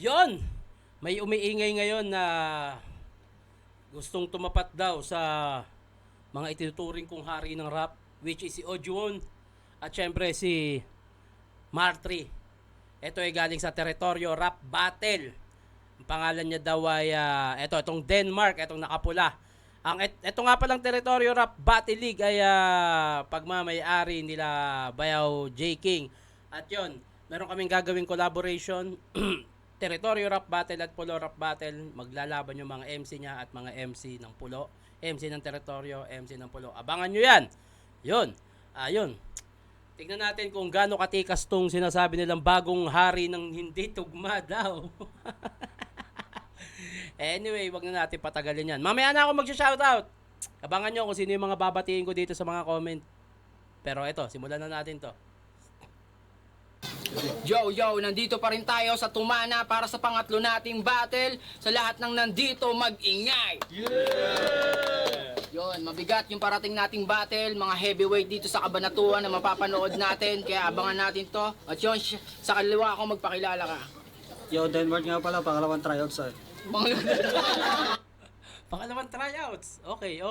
Yon, may umiingay ngayon na gustong tumapat daw sa mga itinuturing kong hari ng rap, which is si Ojuwon at syempre si Martri. Ito ay galing sa Teritoryo Rap Battle. Ang pangalan niya daw ay itong Denmark, itong nakapula. Ito nga palang Teritoryo Rap Battle League ay pagmamay-ari nila Bayaw J. King. At yon, meron kaming gagawing collaboration Teritoryo Rap Battle at Pulo Rap Battle. Maglalaban yung mga MC niya at mga MC ng Pulo, MC ng Teritoryo, MC ng Pulo. Abangan nyo yan. Yun. Ayun. Tignan natin kung gaano katikas tong sinasabi nilang bagong hari ng hindi tugma daw. Anyway, wag na natin patagalin yan. Mamaya na ako mag-shoutout. Abangan nyo kung sino yung mga babatiin ko dito sa mga comment. Pero ito, simulan na natin to. Yo, nandito pa rin tayo sa Tumana para sa pangatlo nating battle. Sa lahat ng nandito, mag-ingay! Yon, mabigat yung parating nating battle, mga heavyweight dito sa Kabanatuan na mapapanood natin, kaya abangan natin to. At yun, sa kaliwa ako, magpakilala ka. Yo, Denmark nga pala, pangalawang tryouts eh. Pangalawang tryouts. Okay.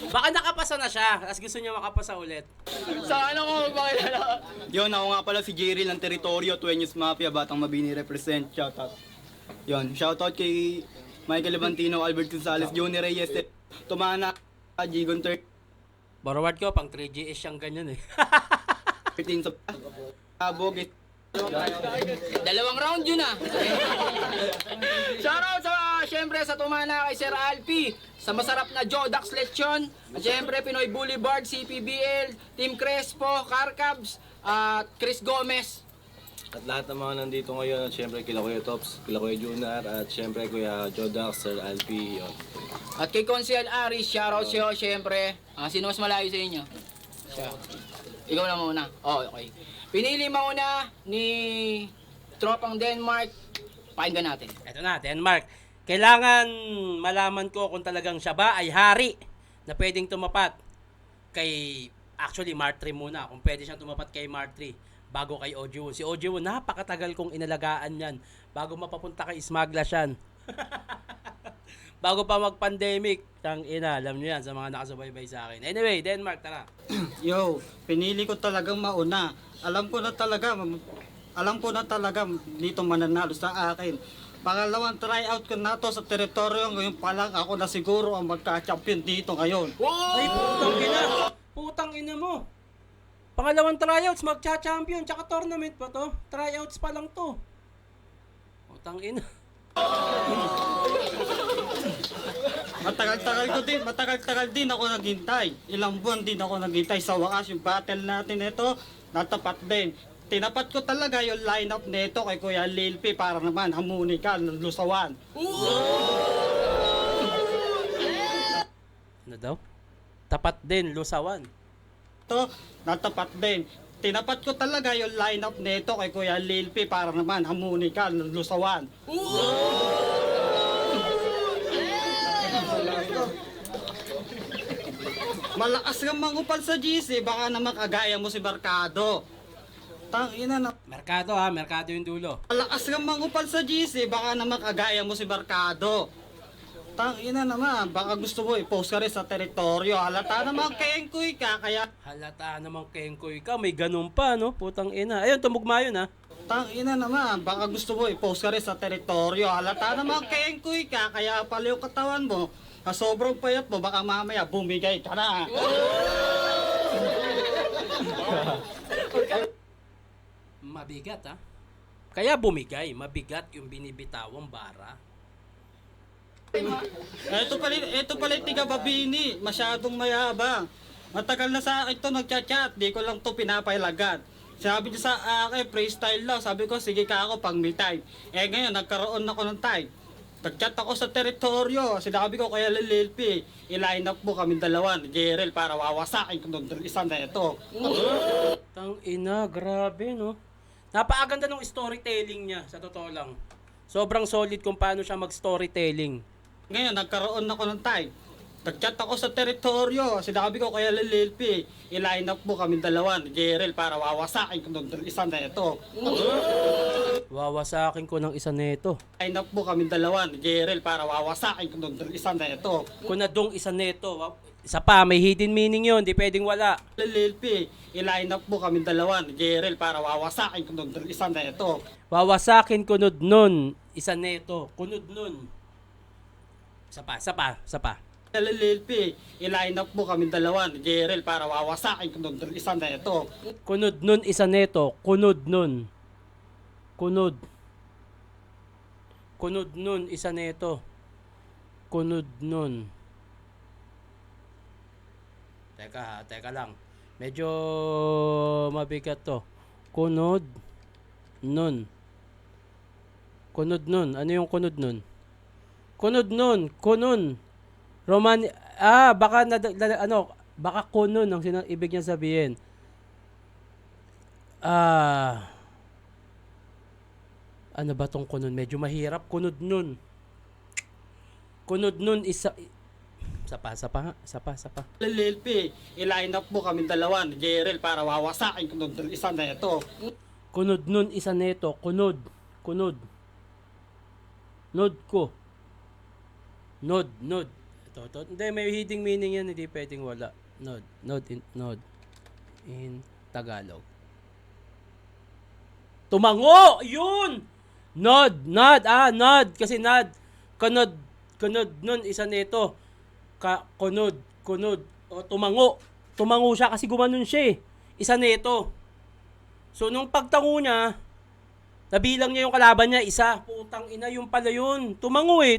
Baka nakapasa na siya, as gusto niya makapasa ulit. Sa ano ko magpakilala ka? Yon, ako nga pala si Jerry ng Teritoryo, Tuenyos Mafia, Batang Mabini represent, shoutout. Yon, shoutout kay Michael Levantino, Albert Gonzalez, Johnny Reyes, Tumana, Gigon Forward ko, pang 3GS siyang ganyan eh. 13 sa Abog, Dalawang round yun ah. Shoutout syempre sa Tumana kay Sir Alpi, sa masarap na Jodax Lechon, at syempre Pinoy Boulevard, CPBL, Team Crespo, Carcabs, at Chris Gomez. At lahat ng mga nandito ngayon, at syempre kila Kuya Tops, kila Kuya Junar, at syempre Kuya Jodax, Sir Alpi, yun. At kay Consiel Aris, shoutout siyo syempre. Sino mas malayo sa inyo? Siya. Ikaw na muna. Oh, okay. Pinili mauna ni Tropang Denmark. Pakinggan natin. Ito na, Denmark. Kailangan malaman ko kung talagang siya ba ay hari na pwedeng tumapat kay, actually, Martri muna. Kung pwede siyang tumapat kay Martri bago kay Ojuwon. Si Ojuwon, napakatagal kong inalagaan yan bago mapapunta kay Smaglas yan. Bago pa mag-pandemic. Tang ina, alam niyo yan sa mga nakasubaybay sa akin. Anyway, Denmark, tara. Yo, pinili ko talagang mauna. Alam ko na talaga dito mananalo sa akin. Pangalawang tryout ko na to sa teritoryo, ngayon pa lang ako na siguro ang magka-champion dito ngayon. Ay, putang ina. Putang ina mo. Pangalawang tryouts, magcha-champion, tsaka tournament pa to. Tryouts pa lang to. Putang ina. Matagal-tagal din ako naghintay. Ilang buwan din ako naghintay. Sa wakas yung battle natin ito, natapat din. Tinapat ko talaga yung lineup nito kay Kuya Lil P para naman hamuni ka ng lusawan. Ano daw? Tapat din, lusawan. To, natapat din. Tinapat ko talaga yung lineup nito kay Kuya Lil P para naman hamuni ka ng lusawan. Malakas kang mangupal sa GC, baka naman kagaya mo si Barkado. Tangina na. Merkado yung dulo. Malakas kang mangupal sa GC, baka naman kagaya mo si Barkado. Tangina naman, baka gusto mo i-post ka rin sa teritoryo. Halata naman kengkoy ka, kaya... Halata namang kengkoy ka, may ganun pa, no? Putang ina. Ayun, tumugma yun, ha? Tangina naman, baka gusto mo i-post ka rin sa teritoryo. Halata naman kengkoy ka, kaya pala yung katawan mo. Sa sobrang payat mo, baka mamaya bumigay ka na. Mabigat, ha? Kaya bumigay, mabigat yung binibitawang bara. Ito pala yung tiga Babini, masyadong mayabang. Matagal na sa akin to nagchat-chat, di ko lang to pinapailagan. Sabi niya sa akin, freestyle lang. Sabi ko, sige ka ako pang me time. Ngayon, nagkaroon ako ng time. Nag-chat ako sa teritoryo. Sinabi ko kaya Lil P, i-line up mo kami dalawa ni Jerel para wawasakin ko ng isa na ito. Tang ina, grabe, no? Napakaganda ng storytelling niya, sa totoo lang. Sobrang solid kung paano siya mag-storytelling. Ngayon, nagkaroon ako ng time. Nag-chat ako sa teritoryo. Sinabi ko kaya Lil P, i-line up mo kami dalawa ni Jerel para wawasakin ko ng isa na ito. Wawasakin ko ng isa neto. Line up po kami dalawa ni Jerel para wawasakin ko ng isa na ito. Kunadong isa neto. Isa pa, may hidden meaning yun. Di pwedeng wala. LLP, i-line up po kami dalawa ni Jerel para wawasakin ko ng isa na ito. Wawasakin kunod nun. Isa neto. Kunod nun. Isa pa. LLP, i-line up po kami dalawa ni Jerel para wawasakin ko ng isa na ito. Kunod nun, isa neto. Kunod nun. Kunod nun, isa neto. Kunod nun. Teka lang. Medyo mabigat to. Kunod nun. Ano yung kunod nun? Kunun. Baka kunun ang ibig niya sabihin. Ano ba tong kunun? Medyo mahirap. Kunod nun, isa pa. LLP, i-line up po kami dalawa ni Jerel para wawasakin ko ng isa na ito. Kunod nun, isa neto. Kunod. Nod. Ito. Hindi, may hiding meaning yan. Hindi pwedeng wala. Nod in Tagalog. Tumango! Yun! Nod. Kasi nod. Kunod nun, isa neto. Kunod. O, tumango. Tumango siya kasi gumanon siya eh. Isa neto. So, nung pagtango niya, nabilang niya yung kalaban niya, isa. Putang ina, yung pala yun. Tumango eh.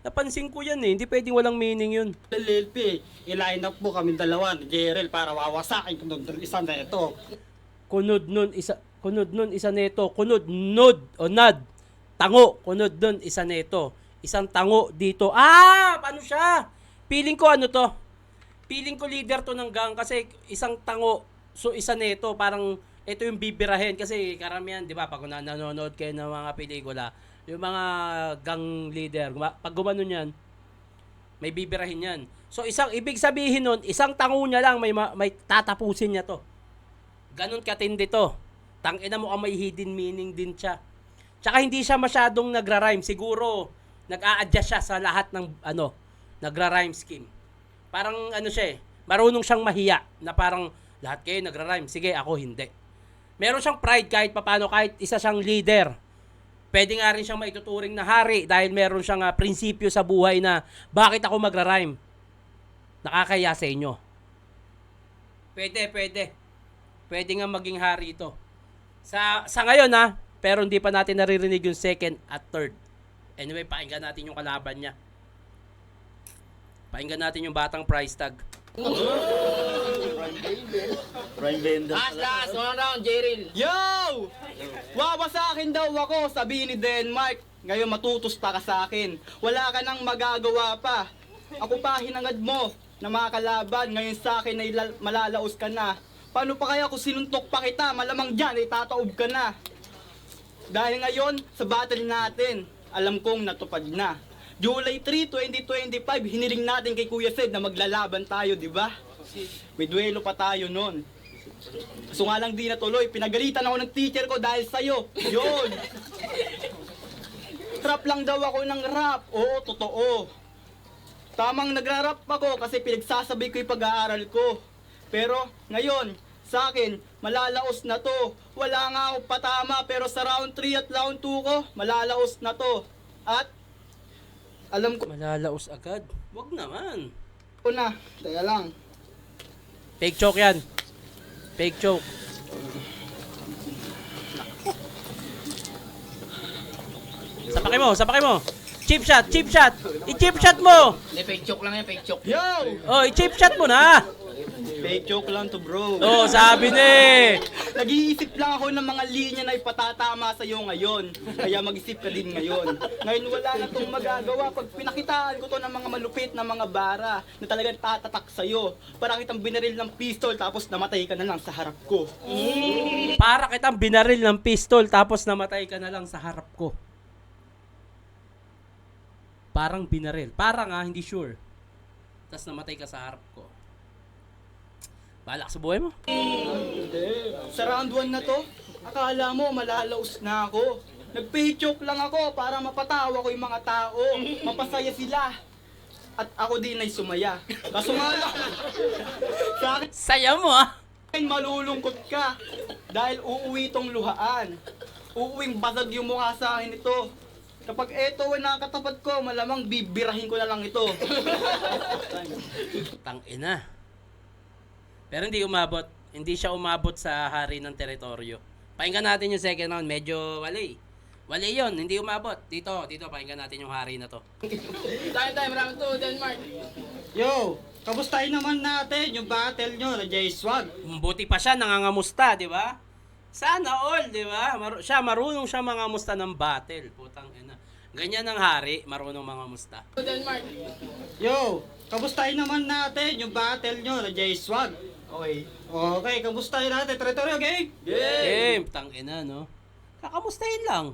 Napansin ko yan eh. Hindi pwedeng walang meaning yun. LLP, i-line up po kami dalawa ni Jerel para wawasakin ko ng isa na ito. Kunod nun, isa neto. Nod. Tango. Kunod nun, isa neto. Isang tango dito. Paano siya? Feeling ko leader to ng gang kasi isang tango. So, isa neto. Parang ito yung bibirahin kasi karamihan, di ba, pag nanonood kayo ng mga pelikula, yung mga gang leader, pag gumanon yan, may bibirahin yan. So, ibig sabihin nun, isang tango niya lang, may tatapusin niya to. Ganon katindi to. Tangina mo may hidden meaning din siya. Tsaka hindi siya masyadong nagra-rhyme. Siguro, nag-a-adjust siya sa lahat ng, nagra-rhyme scheme. Parang, siya marunong siyang mahiya, na parang, lahat kayo nagra-rhyme. Sige, ako hindi. Meron siyang pride kahit papano, kahit isa siyang leader. Pwede nga rin siyang maituturing na hari dahil meron siyang prinsipyo sa buhay na bakit ako magra-rhyme. Nakakaya sa inyo. Pwede. Pwede nga maging hari ito. Sa ngayon pero hindi pa natin naririnig yung second at third. Anyway, pakinggan natin yung kalaban niya. Pakinggan natin yung batang price tag. Last, one round, Jeril. Yo! Wawasakin daw ako, sabi ni Denmark. Ngayon matutusta ka sa akin. Wala ka nang magagawa pa. Ako pa hinangad mo na mga kalaban. Ngayon sa akin ay malalaos ka na. Paano pa kaya kung sinuntok pa kita? Malamang dyan ay tataob ka na. Dahil ngayon, sa battle natin, alam kong natupad na. July 3, 2025, hiniling natin kay Kuya Sed na maglalaban tayo, di ba? May duelo pa tayo nun. So nga lang di natuloy, pinagalitan ako ng teacher ko dahil sa'yo. Yun! Rap lang daw ako ng rap. Oo, totoo. Tamang nagra-rap ako kasi pinagsasabi ko yung pag-aaral ko. Pero ngayon, sa akin, malalaos na to. Wala nga ako patama pero sa round 3 at round 2 ko, malalaos na to. At alam ko Malalaos agad? Wag naman. na, teka lang. Fake choke yan. Fake choke. Sapakin mo. Chip shot. I-chip shot mo. Hindi, fake choke lang yan, fake choke. Yo! Oh, i-chip shot mo na. Fake joke lang to, bro. Oh, sabi ni. Nag-iisip lang ako ng mga linya na ipatatama sa'yo ngayon. Kaya mag-isip ka din ngayon. Ngayon wala na itong magagawa. Pag pinakitaan ko to ng mga malupit na mga bara na talagang tatatak sa'yo. Para kitang binaril ng pistol tapos namatay ka na lang sa harap ko. Para kitang binaril ng pistol tapos namatay ka na lang sa harap ko. Parang binaril. Parang hindi sure. Tapos namatay ka sa harap ko. Balak sa buhay mo. Sa round 1 na to, Akala mo malalaos na ako. Nagpihitsok lang ako para mapatawa ko yung mga tao. Mapasaya sila. At ako din ay sumaya. Kaso nga lang, sa akin Saya mo ah. malulungkot ka. Dahil uuwi tong luhaan. Uuwing basag yung mukha sa akin ito. Kapag eto ay nakakatapat ko, malamang bibirahin ko na lang ito. Tangina. Pero hindi umabot. Hindi siya umabot sa hari ng teritoryo. Pakinggan natin yung second round. Medyo wali. Wali yun. Hindi umabot. Dito. Pakinggan natin yung hari na to. Time, round 2, Denmark. Yo, kamustahin naman natin yung battle nyo na J-Swag. Buti pa siya nangangamusta, di ba? Sana all, di ba? Marunong siya mangamusta ng battle. Putang ina. Ganyan ang hari, marunong mangamusta. Denmark. Yo, kamustahin naman natin yung battle nyo na J-Swag. Okay. Okay, kamustahin natin. Teritoryo, gang! Game, tangina, no? Kakamustahin lang.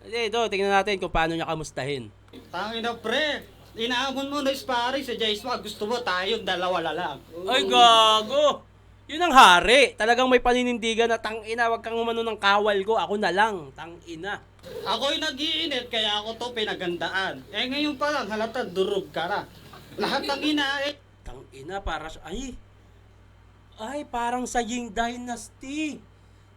Ito, tingnan natin kung paano niya kamustahin. Tangina pre, inaamon mo na sparring sa J-Swag. Gusto mo tayong dalawa lang. Ay, gago! Yun ang hari. Talagang may paninindigan na tangina, wag kang umano ng kawal ko. Ako na lang, tangina. Ako'y nag-iinit kaya ako to pinagandaan. Eh ngayon pa lang halata durog ka na. Lahat ng inaait. Tangina, para sa... Ay, parang sa Ying Dynasty.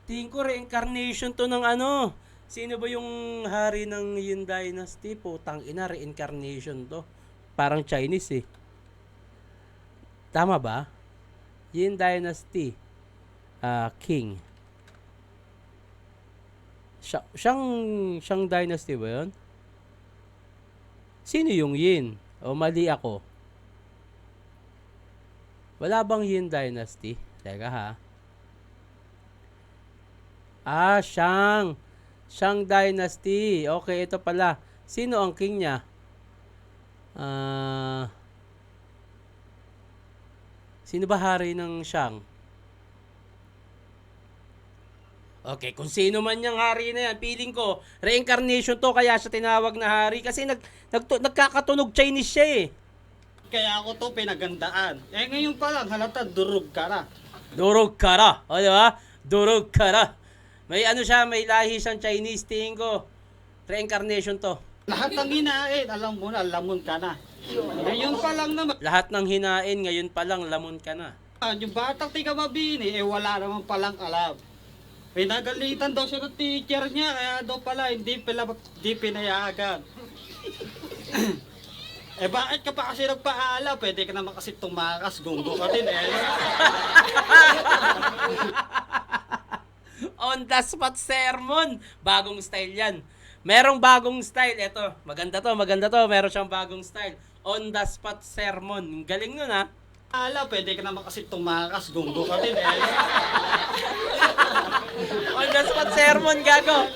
Tingin ko reincarnation to ng ano. Sino ba yung hari ng Ying Dynasty? Putang ina, reincarnation to. Parang Chinese eh. Tama ba? Ying Dynasty. King. Siyang Dynasty ba yun? Sino yung Yin? O mali ako? Wala bang Yin Dynasty? Teka ha. Shang. Shang Dynasty. Okay, ito pala. Sino ang king niya? Sino ba hari ng Shang? Okay, kung sino man yung hari na yan, feeling ko, reincarnation to, kaya siya tinawag na hari. Kasi nagkakatunog Chinese siya eh. Kaya ako to pinagandaan. Eh ngayon pa lang halata durog ka na. Durog kara. O, di ba? Durog kara. May ano siya, may lahi siyang Chinese. Tingin ko, reincarnation to. Lahat ng inaait, alam mo na, lamon ka na. Ngayon pa lang naman. Lahat ng hinain, ngayon pa lang, lamon ka na. Yung batang tiga mabini, eh wala naman palang alam. Pinagalitan daw siya ng teacher niya, kaya daw pala hindi pinayagan. Eh bakit ka pa kasi nagpaalam? Pwede ka naman kasi tumakas, gunggo ka din eh. On the spot sermon. Bagong style yan. Merong bagong style. Ito, maganda to. Meron siyang bagong style. On the spot sermon. Galing nun ha. Pwede ka naman kasi tumakas, gunggo ka din eh. On the spot sermon, gago.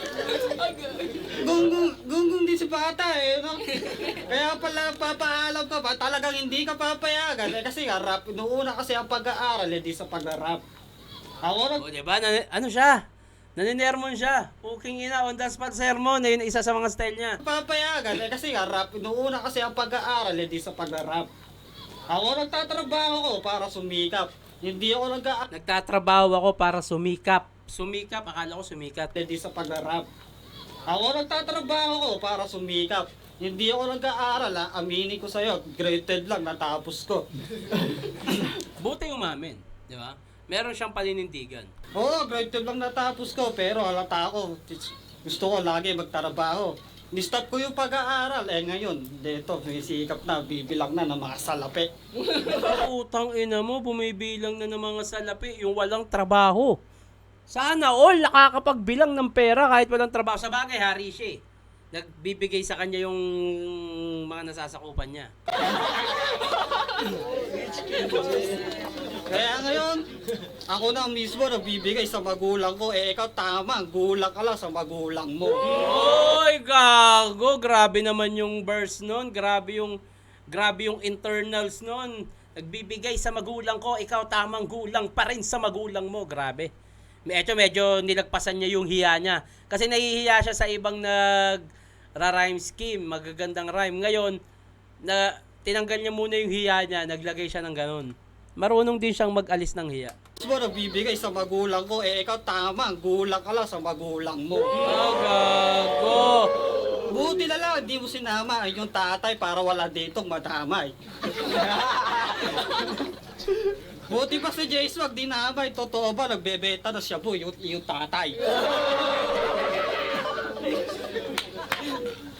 Gunggong din si bata eh. No? Kaya pala papaalam ka ba, talagang hindi ka papayagan. Eh, kasi rap, noona kasi ang pag-aaral, hindi sa pag-rap. Ako nag... O, diba? Ano siya? Naninermon siya. Puking ina, on the spot sermon. Ayun, isa sa mga style niya. papayagan eh, kasi rap, noona kasi ang pag-aaral, hindi sa pag-rap. Ako nagtatrabaho ko para sumikap. Hindi ako Nagtatrabaho ako para sumikap. Sumikap? Akala ko sumikat. hindi sa pag-rap. Ako nagtatrabaho ko para sumikap. Hindi ako nag-aaral ha, aminin ko sa'yo, graded lang, natapos ko. Buti umamin. Di ba? Meron siyang paninindigan. Oo, graded lang natapos ko, pero halata ako, gusto ko lagi magtrabaho. Ni-stop ko yung pag-aaral, eh ngayon, dito, sisikap na, bibilang na ng mga salapi. Utang ina mo, bumibilang na ng mga salapi, yung walang trabaho. Sana all nakakapagbilang ng pera kahit walang trabaho. Sa bagay, hari siya eh. Nagbibigay sa kanya yung mga nasasakupan niya. Kaya ngayon, ako na mismo nagbibigay sa magulang ko, eh ikaw tama, gulang ka lang sa magulang mo. Oy, gago! Grabe naman yung verse nun. Grabe yung internals nun. Nagbibigay sa magulang ko, ikaw tamang gulang pa rin sa magulang mo. Grabe. Medyo nilagpasan niya yung hiya niya. Kasi nahihiya siya sa ibang rhyme scheme, magagandang rhyme. Ngayon, tinanggal niya muna yung hiya niya, naglagay siya ng ganun. marunong din siyang mag-alis ng hiya. Mo nagbibigay sa magulang ko, eh ikaw tama, gulang ka lang sa magulang mo. Gago! Buti na lang, hindi mo sinama ay yung tatay para wala ditong madamay. Buti pa si Jace wag dinamay, totoo ba, nagbebenta na siya po yung tatay.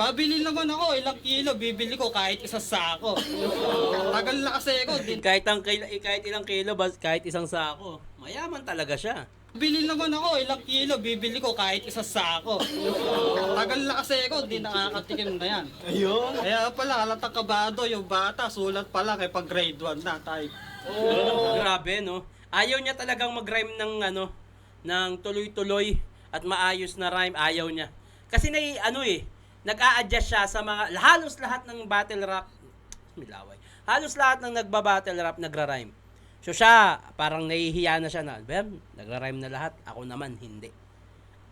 Pabili naman ako, ilang kilo, bibili ko kahit isang sako. Tagal na kasi ako, Kahit ilang kilo, kahit isang sako. Mayaman talaga siya. bili naman ako, ilang kilo, bibili ko kahit isang sako. Tagal na kasi ako, di nakakatikim na yan. Ayun. Kaya pala, halatang kabado yung bata, sulat pala kay pag grade 1 na tayo. Grabe, no? Ayaw niya talagang mag-rhyme ng tuloy-tuloy at maayos na rhyme. Ayaw niya. Kasi nag-a-adjust siya sa halos lahat ng battle rap. Milaway. Halos lahat ng nagba-battle rap nagra-rhyme. So siya, parang nahihiya na siya na, nagra-rhyme na lahat, ako naman hindi.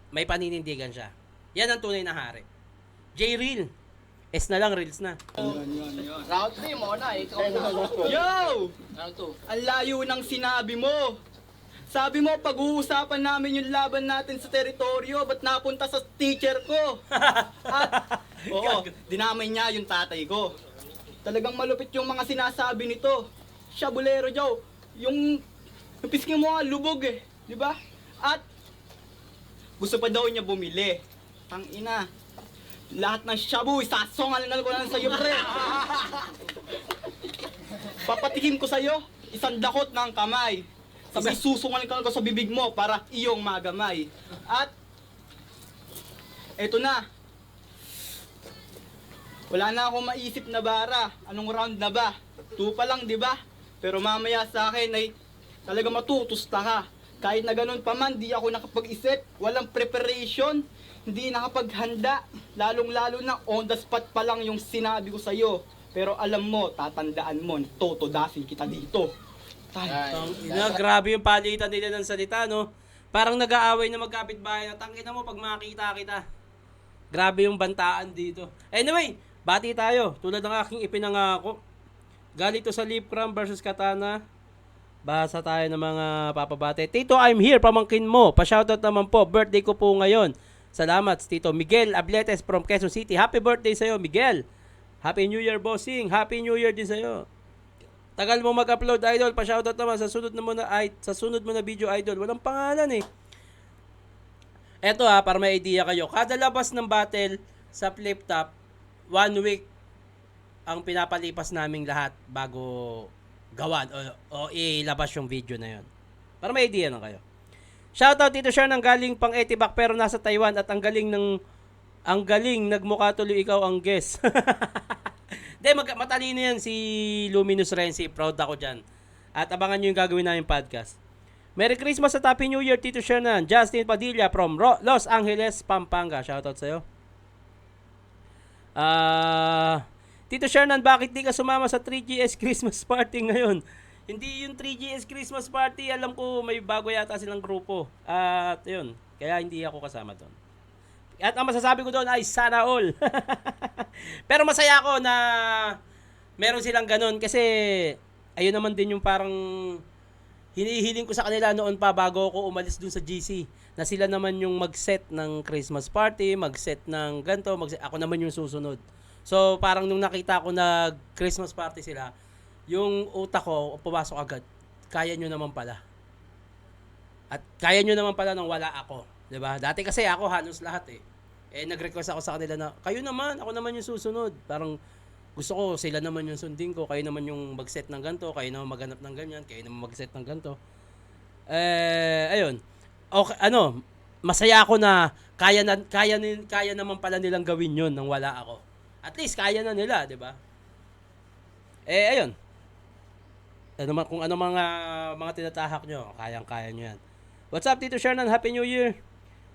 May paninindigan siya. Yan ang tunay na hari. J-Reel. S na lang, Reels na. Round 3 mo na, ikaw na. Yo! Round 2. Ang layo ng sinabi mo. Sabi mo, pag-uusapan namin yung laban natin sa teritoryo, ba't napunta sa teacher ko? At, oo, dinamay niya yung tatay ko. Talagang malupit yung mga sinasabi nito. Siya, bulero, Joe. Yung pisking mo nga, lubog eh. Di ba? At, gusto pa daw niya bumili. Tangina. Lahat ng shabu, isasongan ko lang sa'yo, pre. Papatikim ko sa'yo, isang dakot ng kamay. Sabi, susungan ko sa bibig mo para iyong magamay. At, eto na. Wala na akong maisip na bara. Anong round na ba? 2 pa lang, di ba? Pero mamaya sa akin ay talaga matutusta ka. Kahit na ganun pa man, di ako nakapag-isip. Walang preparation. Hindi nakapaghanda. Lalong-lalo na on the spot pa lang yung sinabi ko sa'yo. Pero alam mo, tatandaan mo, totodasin kita dito. Grabe yung palitan nila ng salita, no? Parang nag-aaway na magkapit-bahay na tangina mo pag makita kita. Grabe yung bantaan dito. Anyway, bati tayo. Tulad ng aking ipinangako. Galing to sa Lipcram versus Katana. Basa tayo ng mga papabate. Tito, I'm here. Pamangkin mo. Pa-shoutout naman po. Birthday ko po ngayon. Salamat, Tito Miguel Abletes from Quezon City. Happy birthday sa'yo, Miguel. Happy New Year, bossing. Happy New Year din sa'yo. Tagal mo mag-upload, idol. Pa-shoutout naman sa sunod mo na video, idol. Walang pangalan eh. Eto para may idea kayo. Kada labas ng battle sa flip top, 1 week ang pinapalipas naming lahat bago gawan o ilabas yung video na yon. Para may idea na kayo. Shoutout Tito Sean ng galing pang Etibac pero nasa Taiwan at ang galing nagmukha tuloy ikaw ang guest. Hindi, matalino yan si Luminous Renzi. Proud ako dyan. At abangan nyo yung gagawin namin podcast. Merry Christmas at Happy New Year, Tito Shernan. Justin Padilla from Los Angeles, Pampanga. Shoutout sa'yo. Tito Shernan, bakit di ka sumama sa 3GS Christmas party ngayon? Hindi yung 3GS Christmas party. Alam ko may bago yata silang grupo. At yun, kaya hindi ako kasama doon. At ang masasabi ko doon ay sana all. Pero masaya ako na meron silang ganun kasi ayun naman din yung parang hinihiling ko sa kanila noon pa bago ako umalis dun sa GC na sila naman yung mag-set ng Christmas party, mag-set ng ganto, ako naman yung susunod. So parang nung nakita ko na Christmas party sila, yung utak ko pumasok agad. Kaya nyo naman pala. At kaya nyo naman pala nang wala ako. 'Di ba? Dati kasi ako halos lahat eh. Nag-request ako sa kanila na kayo naman, ako naman yung susunod. Parang gusto ko sila naman yung sundin ko, kayo naman yung mag-set ng ganto, kayo naman maghanap ng ganyan, kayo naman mag-set ng ganto. Ayun. Okay, masaya ako na kaya naman pala nilang gawin 'yon nang wala ako. At least kaya na nila, 'di ba? Ayun. Kung ano mga tinatahak nyo, kayang-kaya nyo yan. What's up, Tito Shernan? Happy New Year!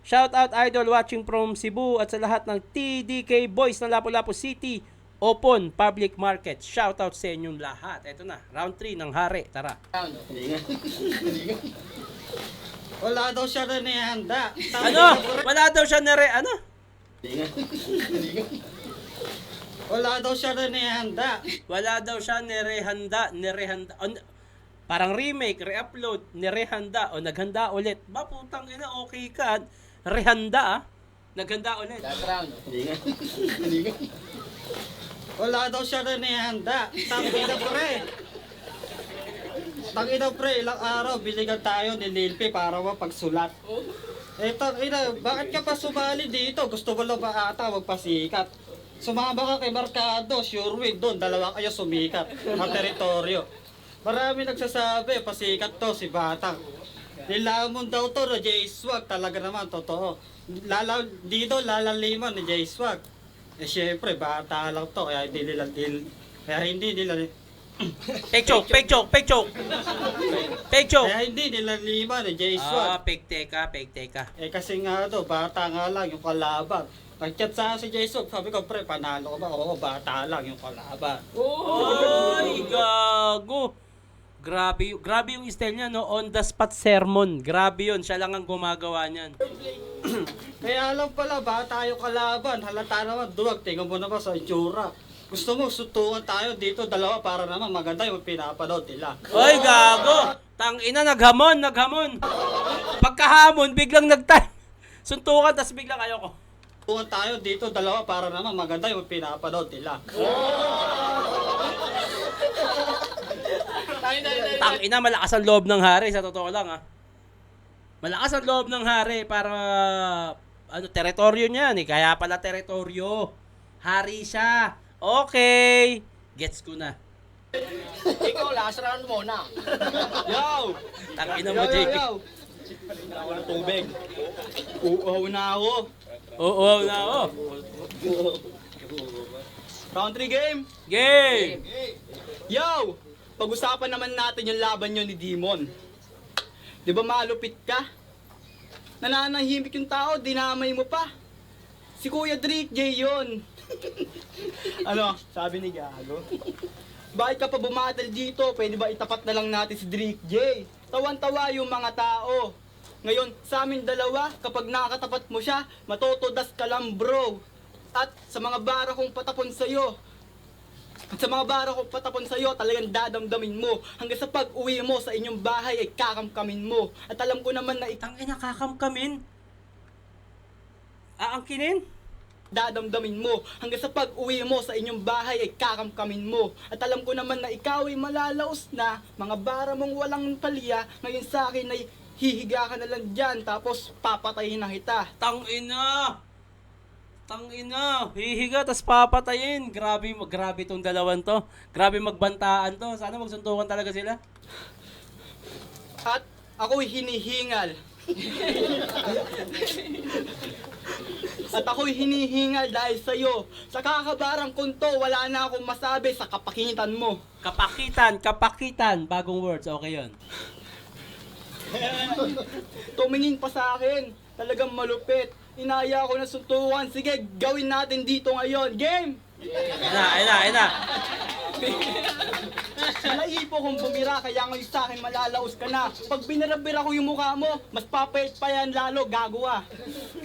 Shout out idol watching from Cebu at sa lahat ng TDK Boys ng Lapu-Lapu City Open Public Market. Shout out sa inyong lahat. Ito na, round 3 ng hari. Tara. Wala daw siya rin ihanda. Wala daw siya Wala daw siya rin ihanda. Wala daw siya nirehanda. Parang remake, re-upload, nirehanda o naghanda ulit. Ba, putang ina, okay ka. Rehanda naghanda ulit. Last round. Wala daw siya rin ihanda. Tangina pre. Tangina pre, ilang araw biligan tayo ni Lilpi para mapagsulat. Eh tangina, bakit ka pa sumali dito? Gusto mo lang ba ata magpasikat? Sumama ka kay Marcado, sure win doon, dalawa kayo sumikat na teritoryo. Marami nagsasabi, pasikat to si Batang. Nilamon daw to na J-Swag, talaga naman, totoo. Dito lalaliman ni J-Swag. Eh syempre, bata lang to, kaya hindi nila Fake joke. kaya hindi nila liman ni J-Swag. Fake teka. Eh kasi nga to, bata nga lang yung kalaban. Nag-chat sa si J-Swag, sabi ko, pre, panalo ka ba? Oo, bata lang yung kalaban. Ay, gago. Grabe yung style niya, no? On the spot sermon. Grabe yun. Siya lang ang gumagawa niyan. Kaya alam pala, bata yung kalaban. Halata naman, duwag, tingnan mo naman sa itsura. Gusto mo, sutukan tayo dito, dalawa, para naman maganda yung pinapanood nila. Ay, gago. Tangina, naghamon. Pagkahamon, biglang nag-time. Suntukan, tas biglang ayoko. Sutukan tayo dito, dalawa, para naman maganda yung pinapanood nila. Tangina, malakas ang loob ng hari. Sa totoo lang, ha. Malakas ang loob ng hari para, teritoryo niyan, eh. Kaya pala teritoryo. Hari siya. Okay. Gets ko na. Ikaw, last round muna. Yo! Tangina mo, JK. Ako ng tubig. Uuhaw na ako. Oo, na ako. Round 3 game. Game! Yo! Pag-usapan naman natin yung laban nyo ni Demon. Di ba malupit ka? Nananahimik yung tao, dinamay mo pa. Si Kuya Drake J yun. Ano, sabi ni Gago? Bakit ka pa bumatal dito? Pwede ba itapat na lang natin si Drake J? Tawan-tawa yung mga tao. Ngayon, sa amin dalawa, kapag nakatapat mo siya, matotodas ka lang bro. At sa mga bara kong patapon sa'yo, talagang dadamdamin mo. Hanggang sa pag-uwi mo sa inyong bahay ay kakamkamin mo. At alam ko naman na Tangina, kakamkamin. Aangkinin? dadamdamin mo. Hanggang sa pag-uwi mo sa inyong bahay ay kakamkamin mo. At alam ko naman na ikaw ay malalaos na. Mga bara mong walang palya, ngayon sa akin ay hihiga ka na lang dyan, tapos papatayin na kita. Tangina! Hihiga, tas papatayin. Grabe tong dalawan to. Grabe magbantaan to. Sana magsuntukan talaga sila. At ako'y hinihingal. At ako'y hinihingal dahil sa'yo. Sa kakabarang kunto, wala na akong masabi sa kapakitan mo. Kapakitan. Bagong words. Okay yun. Tumingin pa sa akin. Talagang malupit. Inaya ako ng suntukan. Sige, gawin natin dito ngayon. Game! Ayun na. Nalaipo kong bumira, kaya ngayon sa akin malalaos ka na. Pag binarabira ko yung mukha mo, mas papayat pa yan lalo, gagawa.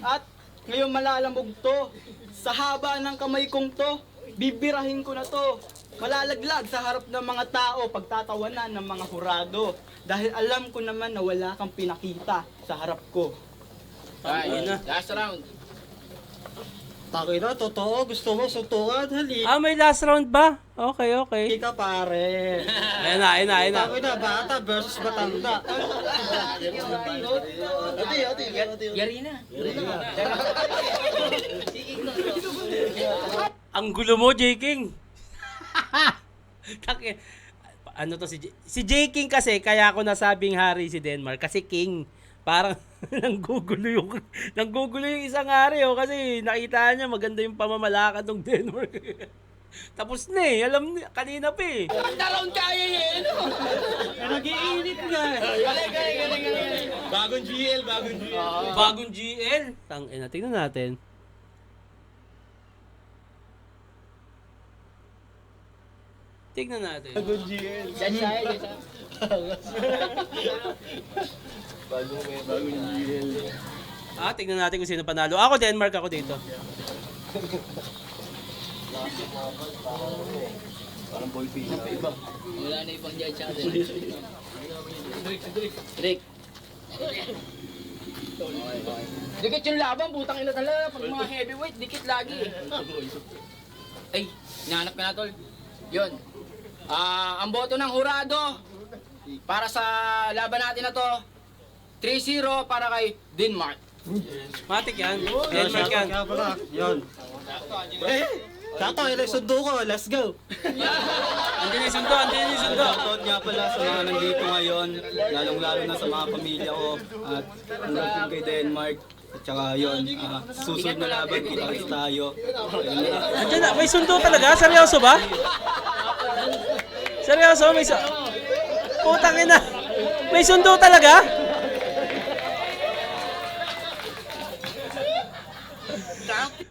At ngayon malalamog to. Sa haba ng kamay kong to, bibirahin ko na to. Malalaglag sa harap ng mga tao, pagtatawanan ng mga hurado. Dahil alam ko naman na wala kang pinakita sa harap ko. Ay, Tangina. last round. Takina, totoo, gusto mo suntukan, hali. May last round ba? Okay. Hindi ka pare. Ayun na. Takina, bata versus matanda. Yari na. Ang gulo mo, J. King. Ano to si J. King kasi, kaya ako nasabing hari si Denmark. Kasi King, parang nanggugulo yung isang hari, kasi nakita niya maganda yung pamamalakad ng Denmark. Tapos na alam niya, kanina pa Round kaya eh. Nag-iinit nga. Galing. Bagong GL. Bagong GL. Tingnan natin. Bagong GL. Yan siya. Bagong GL. Tingnan natin kung sino panalo. Ako, Denmark ako dito. Parang boy pin. Wala na ibang judge natin. Rick. Dikit yung laban, putang ina talaga. Pag mga heavyweight, dikit lagi. Ay, hinahanap ka na tol. Yun. Ang boto ng hurado para sa laban natin na to, 3-0 para kay Denmark. Matik yan. Denmark yan. Kaya pala, yun. Sakto, sundo ko, let's go. Andyan yung sundo, andyan yung sundo. Shoutout nga pala sa mga nandito ngayon, lalong-lalo na sa mga pamilya ko at hanggang kay Denmark. At saka yun, susunod na laban, kita tayo. Andyan na, may sundo talaga? Seryoso ba? Seryoso? May Putang ina. May sundo talaga?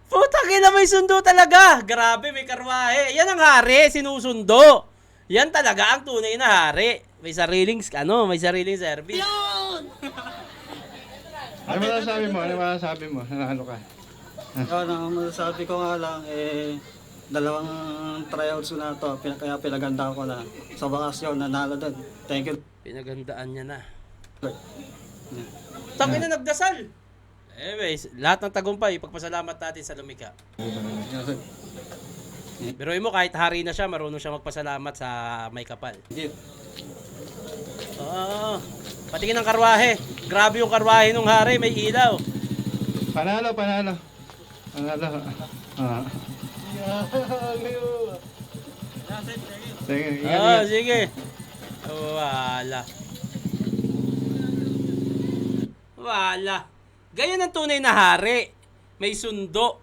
Putang ina, may sundo talaga. Grabe, may karwahe. Yan ang hari, sinusundo. Yan talaga ang tunay na hari. May sariling, may sariling service. Ano masasabi mo? Ano masasabi mo? Nanalo ka? Yun, ang masasabi ko nga lang, dalawang tryouts ko na to, kaya pinaganda ko na. Sa wakas yun, nanalo doon. Thank you. Pinagandaan niya na. Tangin na nagdasal. Anyways, lahat ng tagumpay, ipagpasalamat natin sa lumika. Biruin mo, kahit hari na siya, marunong siya magpasalamat sa may kapal. Thank you. Oo. Patingin ng karwahe. Grabe yung karwahe nung hari, may ilaw. Panalo, panalo. Panalo. Sige, ingat, Oo, ingat. sige. Wala. Wala. Ganyan ang tunay na hari. May sundo.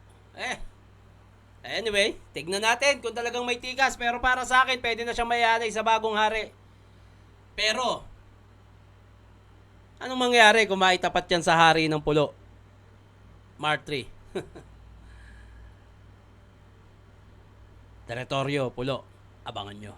Anyway, tignan natin kung talagang may tikas. Pero para sa akin, pwede na siyang mayanay sa bagong hari. Pero, anong mangyari kung maitapat yan sa hari ng pulo? Mark 3. Teritoryo, pulo. Abangan nyo.